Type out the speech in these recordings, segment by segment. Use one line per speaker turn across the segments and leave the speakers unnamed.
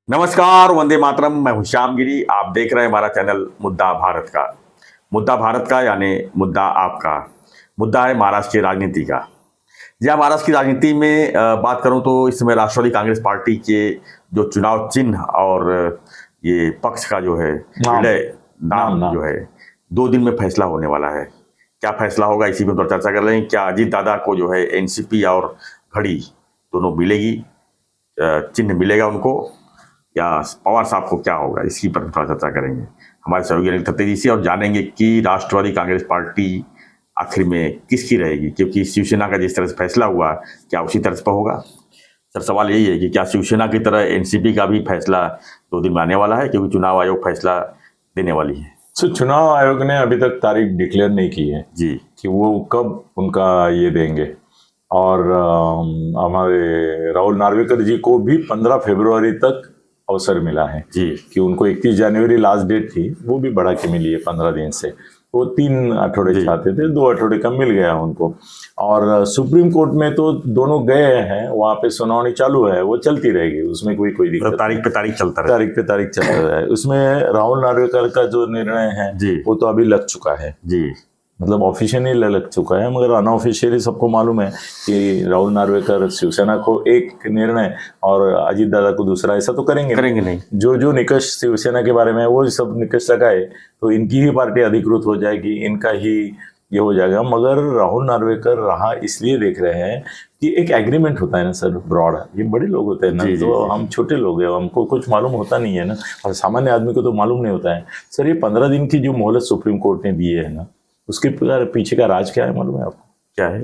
नमस्कार, वंदे मातरम। मैं हूं श्याम गिरी। आप देख रहे हैं हमारा चैनल मुद्दा भारत का। मुद्दा भारत का यानी मुद्दा आपका। मुद्दा है महाराष्ट्र की राजनीति का। जी हाँ, महाराष्ट्र की राजनीति में बात करूं तो इस समय राष्ट्रवादी कांग्रेस पार्टी के जो चुनाव चिन्ह और ये पक्ष का जो है विलय नाम जो है 2 दिन में फैसला होने वाला है। क्या फैसला होगा इसी पर चर्चा कर रहे हैं। क्या अजीत दादा को जो है एनसीपी और घड़ी दोनों मिलेगी, चिन्ह मिलेगा उनको, या पवार साहब को क्या होगा, इसकी पर थोड़ा चर्चा करेंगे हमारे सहयोगी अनिल थत्ते जी से, और जानेंगे कि राष्ट्रवादी कांग्रेस पार्टी आखिर में किसकी रहेगी, क्योंकि शिवसेना का जिस तरह से फैसला हुआ क्या उसी तरह पर होगा। सर, सवाल यही है कि क्या शिवसेना की तरह एनसीपी का भी फैसला 2 दिन में आने वाला है, क्योंकि चुनाव आयोग फैसला देने वाली है।
चुनाव आयोग ने अभी तक तारीख डिक्लेयर नहीं की है
जी
कि वो कब उनका ये देंगे। और हमारे राहुल नार्वेकर जी को भी 15 फरवरी तक अवसर मिला है
जी
कि उनको 31 जनवरी लास्ट डेट थी, वो भी बढ़ा के मिली है 15 दिन से। वो 3 अठौड़े चाहते थे, 2 अठौड़े का मिल गया उनको। और सुप्रीम कोर्ट में तो दोनों गए हैं, वहाँ पे सुनवाई चालू है, वो चलती रहेगी, उसमें कोई दिक्कत
तारीख पे तारीख चलता है,
तारीख पे तारीख चलता रहा है। उसमें राहुल नार्वेकर का जो निर्णय है वो तो अभी लग चुका है
जी,
मतलब ऑफिशियली लग चुका है, मगर अनऑफिशियली सबको मालूम है कि राहुल नार्वेकर शिवसेना को एक निर्णय और अजीत दादा को दूसरा, ऐसा तो करेंगे
नहीं।
जो निकष शिवसेना के बारे में वो सब निकष लगाए तो इनकी ही पार्टी अधिकृत हो जाएगी, इनका ही ये हो जाएगा। मगर राहुल नार्वेकर रहा इसलिए देख रहे हैं कि एक एग्रीमेंट होता है ना सर, ब्रॉड, ये बड़े लोग होते हैं ना, तो हम छोटे लोग हैं, हमको कुछ मालूम होता नहीं है ना, और सामान्य आदमी को तो मालूम नहीं होता है। सर, ये 15 दिन की जो मोहलत सुप्रीम कोर्ट ने दी है ना, उसके पीछे का राज क्या है मालूम है आपको?
क्या है?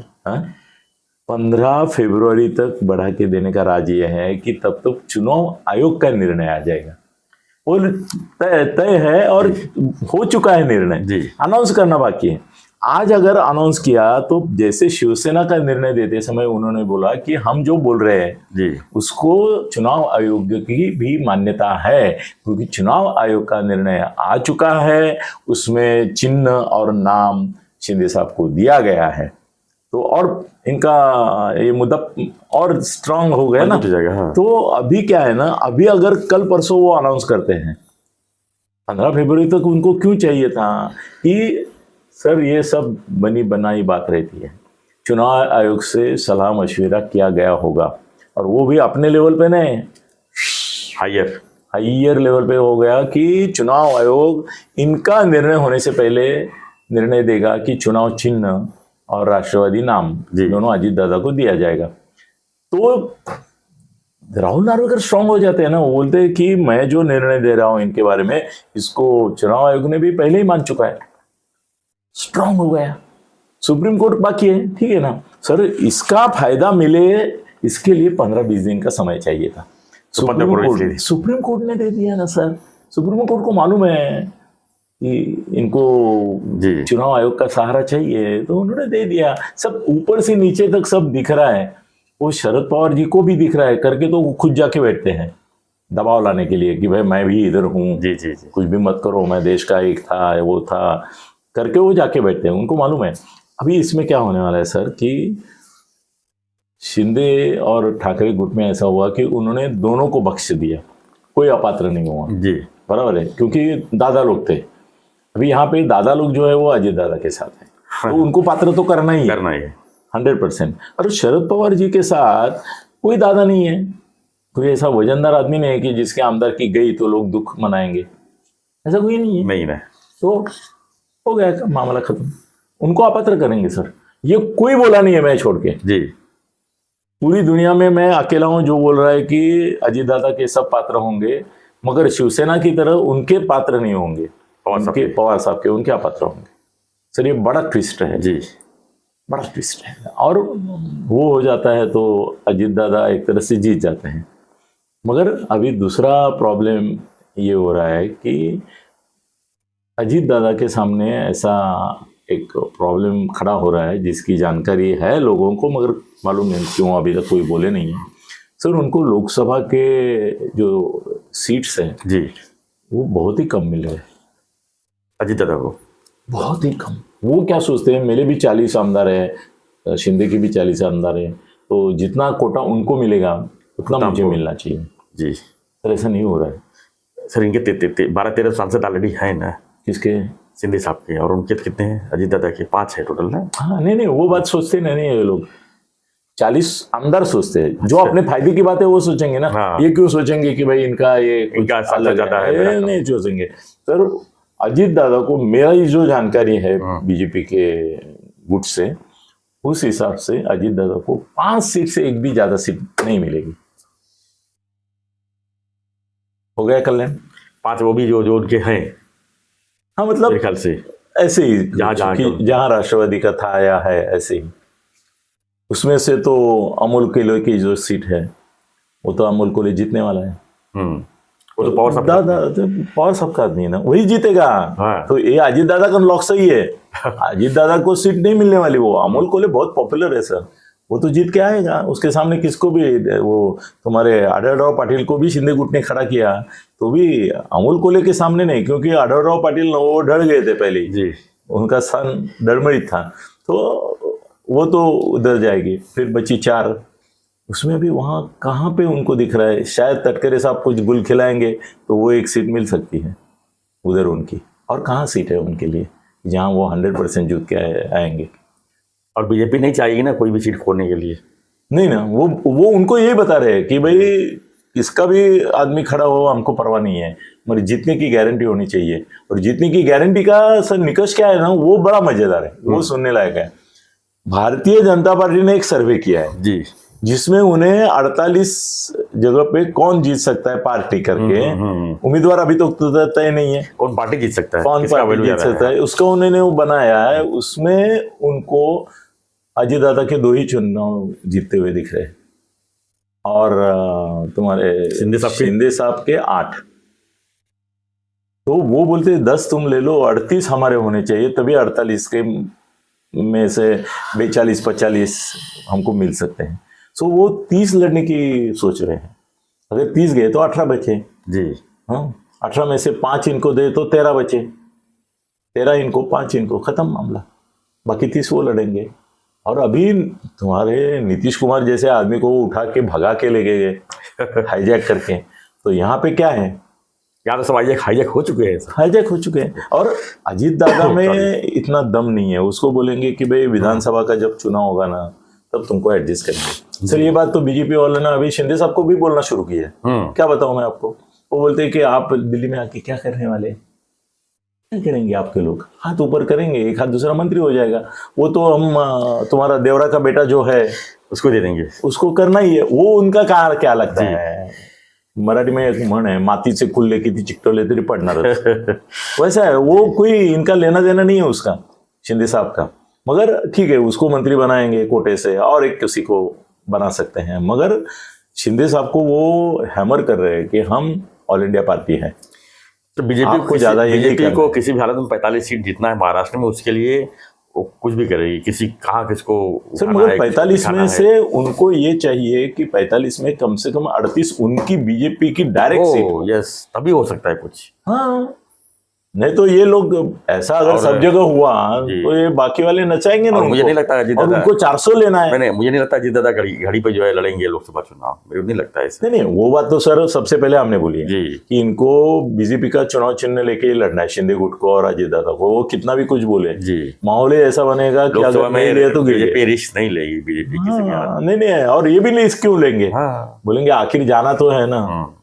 15 फरवरी तक बढ़ा के देने का राज ये है कि तब तक चुनाव आयोग का निर्णय आ जाएगा। वो तय है और हो चुका है निर्णय, अनाउंस करना बाकी है। आज अगर अनाउंस किया तो जैसे शिवसेना का निर्णय देते समय उन्होंने बोला कि हम जो बोल रहे हैं उसको चुनाव आयोग की भी मान्यता है, क्योंकि चुनाव आयोग का निर्णय आ चुका है, उसमें चिन्ह और नाम शिंदे साहब को दिया गया है। तो और इनका ये मुद्दा और स्ट्रांग हो गया ना। तो अभी क्या है ना, अभी अगर कल परसों वो अनाउंस करते हैं 15 फरवरी तक, उनको क्यों चाहिए था कि सर ये सब बनी बनाई बात रहती है, चुनाव आयोग से सलाह मशविरा किया गया होगा, और वो भी अपने लेवल पे नहीं, हायर लेवल पे हो गया कि चुनाव आयोग इनका निर्णय होने से पहले निर्णय देगा कि चुनाव चिन्ह और राष्ट्रवादी नाम दोनों अजीत दादा को दिया जाएगा। तो राहुल नार्वेकर स्ट्रांग हो जाते हैं ना, वो बोलते हैं कि मैं जो निर्णय दे रहा हूं इनके बारे में, इसको चुनाव आयोग ने भी पहले ही मान चुका है, स्ट्रांग हो गया। सुप्रीम कोर्ट बाकी है, ठीक है ना सर, इसका फायदा मिले इसके लिए 15-20 दिन का समय चाहिए था। सुप्रीम कोर्ट ने दे दिया ना सर। सुप्रीम कोर्ट को मालूम है कि इनको चुनाव आयोग का सहारा चाहिए, तो उन्होंने दे दिया। सब ऊपर से नीचे तक सब दिख रहा है, वो शरद पवार जी को भी दिख रहा है करके, तो वो खुद जाके बैठते हैं दबाव लाने के लिए कि भाई मैं भी इधर हूँ, कुछ भी मत करो, मैं देश का एक था, वो था करके वो जाके बैठते हैं, उनको मालूम है। अभी इसमें क्या होने वाला है सर कि शिंदे और ठाकरे गुट में ऐसा हुआ कि उन्होंने दोनों को बख्श दिया, कोई अपात्र नहीं हुआ बराबर है, क्योंकि दादा लोग थे। अभी यहाँ पे दादा लोग जो है वो अजय दादा के साथ है, तो उनको पात्र तो करना ही है 100%। और शरद पवार जी के साथ कोई दादा नहीं है, कोई ऐसा वजनदार आदमी नहीं है कि जिसके आमदार की गई तो लोग दुख मनाएंगे, ऐसा कोई नहीं है। तो हो गया मामला खत्म, उनको अपात्र करेंगे सर। ये कोई बोला नहीं है मैं छोड़ के, पूरी दुनिया में मैं अकेला हूं जो बोल रहा है कि अजीत दादा के सब पात्र होंगे, मगर शिवसेना की तरह उनके पात्र नहीं होंगे, पवार साहब के उनके अपात्र होंगे। सर ये बड़ा ट्विस्ट है बड़ा ट्विस्ट है। और वो हो जाता है तो अजीत दादा एक तरह से जीत जाते हैं। मगर अभी दूसरा प्रॉब्लम ये हो रहा है कि अजीत दादा के सामने ऐसा एक प्रॉब्लम खड़ा हो रहा है जिसकी जानकारी है लोगों को, मगर मालूम नहीं क्यों अभी तक कोई बोले नहीं है। सर उनको लोकसभा के जो सीट्स हैं वो बहुत ही कम मिल रहे हैं
अजीत दादा को, बहुत ही कम।
वो क्या सोचते हैं, मेरे भी 40 आमदार है, शिंदे की भी 40 आमदार है, तो जितना कोटा उनको मिलेगा उतना मुझे मिलना चाहिए। सर ऐसा नहीं हो रहा है।
सर इनके 12-13 सांसद ऑलरेडी हैं ना,
किसके?
शिंदे साहब के, और उनके कितने हैं? अजीत दादा के 5 है टोटल ना।
हाँ नहीं वो बात सोचते नहीं है ये लोग। 40 आमदार सोचते हैं, जो अपने फायदे की बात है वो सोचेंगे ना।
हाँ।
ये क्यों सोचेंगे कि भाई इनका
इनका सांसद
अलग
ज्यादा है,
ये
मेरा
नहीं सोचेंगे। सर अजीत दादा को मेरा ये जो जानकारी है बीजेपी के गुट से, उस हिसाब से अजीत दादा को 5 सीट से एक भी ज्यादा सीट नहीं मिलेगी। हो गया कल्याण?
5 वो भी जो उनके हैं,
हाँ मतलब
मेरे ख्याल से
ऐसे ही
जहाँ
जहां राष्ट्रवादी का था आया है ऐसे ही। उसमें से तो अमोल कोल्हे की जो सीट है वो तो अमोल कोल्हे जीतने वाला है।
वो तो पावर सबका
पावर सबका आदमी है ना, वही जीतेगा।
हाँ।
तो ये अजीत दादा का लॉक सही है। अजीत दादा को सीट नहीं मिलने वाली। वो अमोल कोल्हे बहुत पॉपुलर है सर, वो तो जीत के आएगा। उसके सामने किसको भी, वो तुम्हारे आढळराव पाटिल को भी शिंदे गुट ने खड़ा किया, तो भी अमोल कोल्हे के सामने नहीं, क्योंकि आढळराव पाटिल वो ढल गए थे पहले
जी,
उनका स्थान डरमरित था, तो वो तो उधर जाएगी। फिर बची 4, उसमें भी वहाँ कहाँ पे उनको दिख रहा है, शायद तटकरे साहब कुछ गुल खिलाएंगे तो वो एक सीट मिल सकती है उधर उनकी। और कहाँ सीट है उनके लिए जहाँ वो 100% जीत के आएंगे।
और बीजेपी नहीं चाहेगी ना कोई भी सीट खोने के लिए।
नहीं ना, वो उनको ये बता रहे हैं कि भाई इसका भी आदमी खड़ा हो, हमको परवाह नहीं है, मगर जीतने की गारंटी होनी चाहिए। और जीतने की गारंटी का सर निकष क्या है ना, वो बड़ा मजेदार है, वो सुनने लायक है। भारतीय जनता पार्टी ने एक सर्वे किया है
जी,
जिसमें उन्हें 48 जगह पे कौन जीत सकता है पार्टी करके, उम्मीदवार अभी तो तय नहीं है,
कौन पार्टी जीत सकता है,
कौन पार्टी जीत सकता है, उसका उन्होंने वो बनाया है। उसमें उनको अजय दादा के 2 ही चुनाव जीतते हुए दिख रहे हैं, और तुम्हारे शिंदे साहब के 8। तो वो बोलते 10 तुम ले लो, 38 हमारे होने चाहिए, तभी 48 के में से 42-45 हमको मिल सकते हैं। सो वो 30 लड़ने की सोच रहे हैं। अगर 30 गए तो 18 बचे
जी।
हाँ, 18 में से 5 इनको दे तो 13 बचे, 13 इनको, 5 इनको, खत्म मामला। बाकी 30 वो लड़ेंगे। और अभी तुम्हारे नीतीश कुमार जैसे आदमी को उठा के भगा के ले गए हाईजैक करके, तो यहाँ पे क्या है,
यहाँ तो सब हाईजैक हो चुके हैं,
हाईजैक हो चुके हैं। और अजीत दादा में इतना दम नहीं है, उसको बोलेंगे कि भाई विधानसभा का जब चुनाव होगा ना तब तुमको एडजस्ट करेंगे। सर ये बात तो बीजेपी वाले ने अभी शिंदे साहब को भी बोलना शुरू किया है। क्या बताऊं मैं आपको, वो बोलते हैं कि आप दिल्ली में आके क्या करने वाले, क्या करेंगे आपके लोग, हाथ ऊपर करेंगे, एक हाथ दूसरा मंत्री हो जाएगा, वो तो हम तुम्हारा देवरा का बेटा जो है
उसको दे देंगे,
उसको करना ही है। वो उनका क्या लगता है, मराठी में एक म्हण है, मातीचे कुल्ले किती चिकटवले तरी पडणारच, वैसा है। वो कोई इनका लेना देना नहीं है उसका, शिंदे साहब का। मगर ठीक है, उसको मंत्री बनाएंगे कोटे से, और एक किसी को बना सकते हैं, मगर शिंदे साहब को वो हैमर कर रहे हैं कि हम ऑल इंडिया पार्टी है।
तो बीजेपी को किसी भी हालत में 45 सीट जीतना है महाराष्ट्र में, उसके लिए वो कुछ भी करेगी, कहाँ किसको
सर। मगर 45 में से उनको ये चाहिए कि 45 में कम से कम 38 उनकी बीजेपी की डायरेक्ट सीट।
यस, तभी हो सकता है कुछ।
हाँ, नहीं तो ये लोग ऐसा अगर सब जगह हुआ तो ये बाकी वाले नचाएंगे ना।
मुझे नहीं लगता अजीत दादा,
उनको 400 लेना है।
मुझे नहीं लगता अजीत दादा घड़ी पे जो है लड़ेंगे लोकसभा चुनाव, मुझे नहीं लगता है।
नहीं, वो बात तो सर सबसे पहले हमने बोली है कि इनको बीजेपी का चुनाव चिन्ह लेके लड़ना है, शिंदे गुट को और अजय दादा को। वो कितना भी कुछ बोले, माहौल ऐसा बनेगा कि अगर नहीं ले तो
बीजेपी रिस्क नहीं लेगी, बीजेपी
नहीं, और ये भी रिस्क क्यों लेंगे, बोलेंगे आखिर जाना तो है ना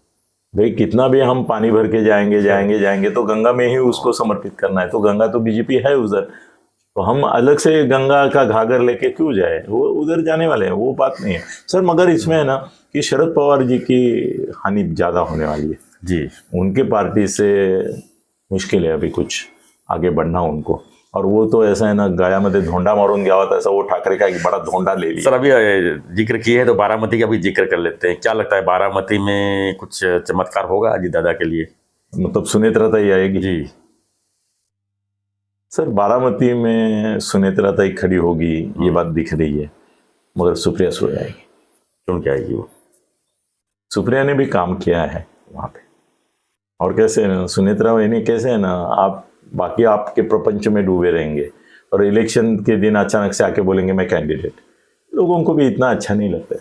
भाई, कितना भी हम पानी भर के जाएंगे तो गंगा में ही उसको समर्पित करना है। तो गंगा तो बीजेपी है उधर, तो हम अलग से गंगा का घाघर लेके क्यों जाए, वो उधर जाने वाले हैं, वो बात नहीं है सर। मगर इसमें है ना कि शरद पवार जी की हानि ज्यादा होने वाली है जी। उनके पार्टी से मुश्किल है अभी कुछ आगे बढ़ना उनको। और वो तो ऐसा है ना, गायामध्ये धोंडा मारून गया होता, ऐसा वो ठाकरे का एक बड़ा धोंडा ले लिया।
सर अभी जिक्र किए है तो बारामती का भी जिक्र कर लेते हैं। क्या लगता है बारामती में कुछ चमत्कार होगा अजीत दादा के लिए?
मतलब सुनेत्रा ताई आएगी
जी
सर। बारामती में सुनेत्रा ताई खड़ी होगी, ये बात दिख रही है, मगर सुप्रिया सुले आएगी।
क्यों क्या आएगी वो?
सुप्रिया ने भी काम किया है वहां पे। और कैसे है ना, सुनेत्रा वही कैसे है ना, आप बाकी आपके प्रपंच में डूबे रहेंगे और इलेक्शन के दिन अचानक से आके बोलेंगे मैं कैंडिडेट, लोगों को भी इतना अच्छा नहीं लगता है।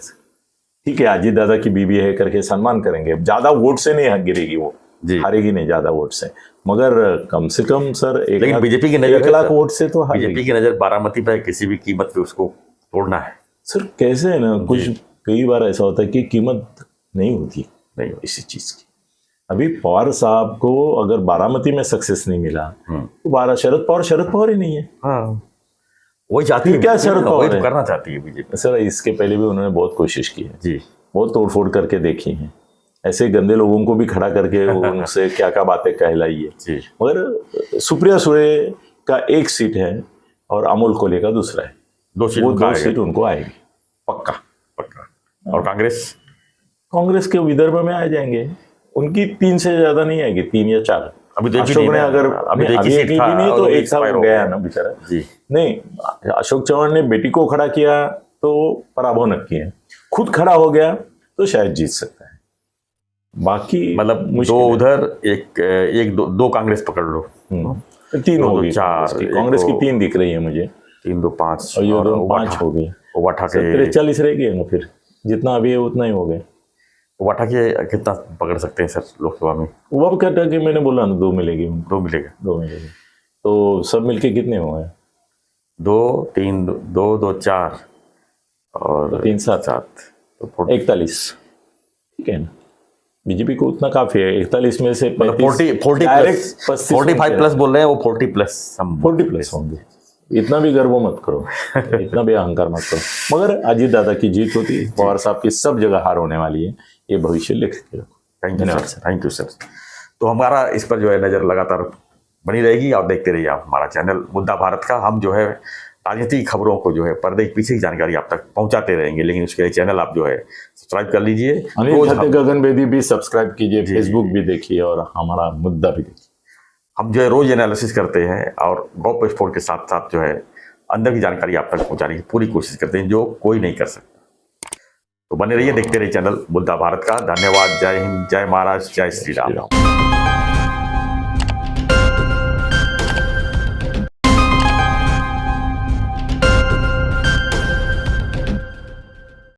ठीक है अजीत दादा की बीबी है करके सम्मान करेंगे, ज्यादा वोट से नहीं गिरेगी वो,
जी।
हारेगी नहीं ज्यादा वोट से, मगर कम से कम सर
लेकिन बीजेपी की नजर
1 लाख वोट से तो हारेगी।
बीजेपी की नजर बारामती पे किसी भी कीमत पे उसको तोड़ना है।
सर कैसे है ना, कुछ कई बार ऐसा होता है कि कीमत नहीं होती
नहीं
इसी चीज की। अभी पवार साहब को अगर बारामती में सक्सेस नहीं मिला तो शरद पवार ही नहीं है।
हाँ वही चाहती है,
क्या शरद पवार
वही तो
है?
करना चाहती है बीजेपी।
सर इसके पहले भी उन्होंने बहुत कोशिश की है,
जी
बहुत तोड़फोड़ करके देखी है, ऐसे गंदे लोगों को भी खड़ा करके उनसे क्या क्या बातें कहलाई है।
जी
मगर सुप्रिया सुळे का 1 सीट है और अमोल कोले का दूसरा है,
2 सीट
वो
उनका
2
आएगा।
सीट उनको आएगी पक्का।
पक्का। और
कांग्रेस के विदर्भ में आ जाएंगे, उनकी 3 से ज्यादा नहीं आएगी, 3 या 4।
अभी तो एक ही
अशोक
नहीं
ने
है,
अगर
अभी तो एक ही
अभी
सीट
एक ही
था,
नहीं तो
और
एक था
expire
वो
हो
गया
गया।
ना बेचारा।
जी
नहीं अशोक चौहान ने बेटी को खड़ा किया तो पराभव न किया, खुद खड़ा हो गया तो शायद जीत सकता है। बाकी
मतलब
मुश्किल
2
है।
उधर एक 2 कांग्रेस पकड़ लो,
3
दो,
होगी
4,
कांग्रेस की
एक
3 दिख रही है मुझे,
3 2 5
और ये
और
5 हो गई,
वाठा के
43 रह गए ना, फिर जितना अभी है उतना ही हो गए।
वाठा के कितना पकड़ सकते हैं सर लोकसभा में?
वो अब कहता है कि मैंने बोला ना 2 मिलेगी उनको,
2 मिलेगा।
2 मिलेगी, तो सब मिलके कितने हो गए?
2 3 2 2 4 और
3 7
तो
41, ठीक है ना। बीजेपी को उतना काफी है, 41 में से
40
डायरेक्ट
प्लस 45 प्लस बोल रहे हैं वो 40 प्लस
40 प्लस होंगे। इतना भी गर्व मत करो, इतना भी अहंकार मत करो। मगर अजीत दादा की जीत होती है, पवार साहब की सब जगह हार होने वाली है, ये भविष्य लिख के रखो।
धन्यवाद सर, थैंक यू सर। तो हमारा इस पर जो है नज़र लगातार बनी रहेगी, आप देखते रहिए आप हमारा चैनल मुद्दा भारत का। हम जो है राजनीतिक खबरों को जो है पर्दे के पीछे की जानकारी आप तक पहुंचाते रहेंगे, लेकिन उसके लिए चैनल आप जो है सब्सक्राइब कर लीजिए। रोज हम-
गगन बेदी भी सब्सक्राइब कीजिए, फेसबुक भी देखिए और हमारा मुद्दा भी देखिए।
हम जो है रोज एनालिसिस करते हैं और गौप स्पोर्ट के साथ साथ जो है अंदर की जानकारी आप तक पहुंचाने की पूरी कोशिश करते हैं, जो कोई नहीं कर सकता। तो बने रहिए, देखते रहिए चैनल मुद्दा भारत का। धन्यवाद। जय हिंद, जय महाराष्ट्र, जय श्री राम।